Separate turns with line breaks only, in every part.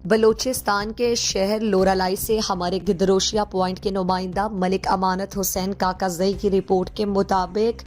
بلوچستان کے شہر لورالائی سے ہمارے گدروشیا پوائنٹ کے نمائندہ ملک امانت حسین کاکزئی کی رپورٹ کے مطابق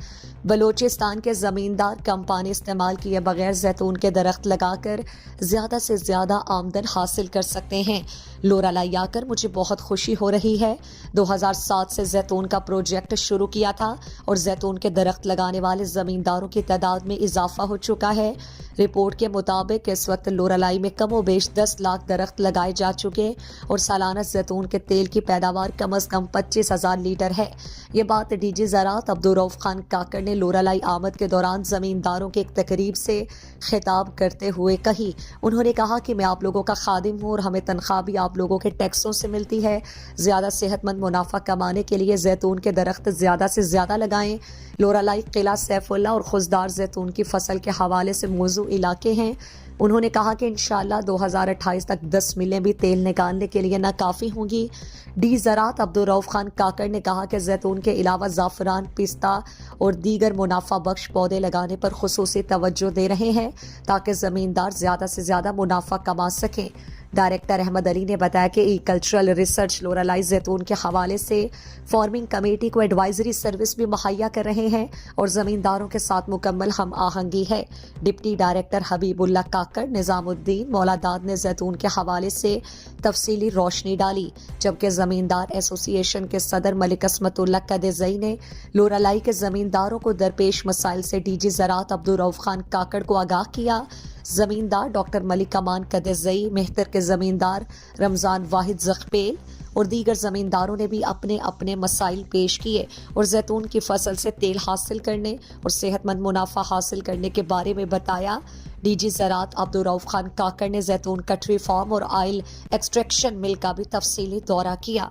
بلوچستان کے زمیندار کم پانی استعمال کیے بغیر زیتون کے درخت لگا کر زیادہ سے زیادہ آمدن حاصل کر سکتے ہیں۔ لورالائی آ کر مجھے بہت خوشی ہو رہی ہے۔ 2007 سے زیتون کا پروجیکٹ شروع کیا تھا اور زیتون کے درخت لگانے والے زمینداروں کی تعداد میں اضافہ ہو چکا ہے۔ رپورٹ کے مطابق اس وقت لورالائی میں کم و بیش 10 لاکھ درخت لگائے جا چکے اور سالانہ زیتون کے تیل کی پیداوار کم از کم 25,000 لیٹر ہے۔ یہ بات ڈی جی زراعت عبدالرؤف خان کاکڑ نے لورالائی آمد کے دوران زمینداروں کی ایک تقریب سے خطاب کرتے ہوئے کہی۔ انہوں نے کہا کہ میں آپ لوگوں کا خادم ہوں اور ہمیں تنخواہ بھی آپ لوگوں کے ٹیکسوں سے ملتی ہے۔ زیادہ صحت مند منافع کمانے کے لیے زیتون کے درخت زیادہ سے زیادہ لگائیں۔ لورالائی، قلعہ سیف اللہ اور خضدار زیتون کی فصل کے حوالے سے موزوں علاقے ہیں۔ انہوں نے کہا کہ انشاءاللہ 2028 تک 10 ملیں بھی تیل نکالنے کے لیے ناکافی ہوں گی۔ ڈی زراعت عبدالرؤف خان کاکڑ نے کہا کہ زیتون کے علاوہ زعفران، پستہ اور دیگر منافع بخش پودے لگانے پر خصوصی توجہ دے رہے ہیں تاکہ زمیندار زیادہ سے زیادہ منافع کما سکیں۔ ڈائریکٹر احمد علی نے بتایا کہ ای کلچرل ریسرچ لورالائی زیتون کے حوالے سے فارمنگ کمیٹی کو ایڈوائزری سروس بھی مہیا کر رہے ہیں اور زمینداروں کے ساتھ مکمل ہم آہنگی ہے۔ ڈپٹی ڈائریکٹر حبیب اللہ کاکڑ، نظام الدین مولاداد نے زیتون کے حوالے سے تفصیلی روشنی ڈالی، جبکہ زمیندار ایسوسی ایشن کے صدر ملک عصمت اللہ کدزئی نے لورالائی کے زمینداروں کو درپیش مسائل سے ڈی جی زراعت عبدالرؤف خان کاکڑ کو آگاہ کیا۔ زمیندار ڈاکٹر ملک امان کدزئی، مہتر کے زمیندار رمضان واحد زغپیل اور دیگر زمینداروں نے بھی اپنے اپنے مسائل پیش کیے اور زیتون کی فصل سے تیل حاصل کرنے اور صحت مند منافع حاصل کرنے کے بارے میں بتایا۔ ڈی جی زراعت عبدالرؤف خان کاکڑ نے زیتون کٹری فارم اور آئل ایکسٹریکشن مل کا بھی تفصیلی دورہ کیا۔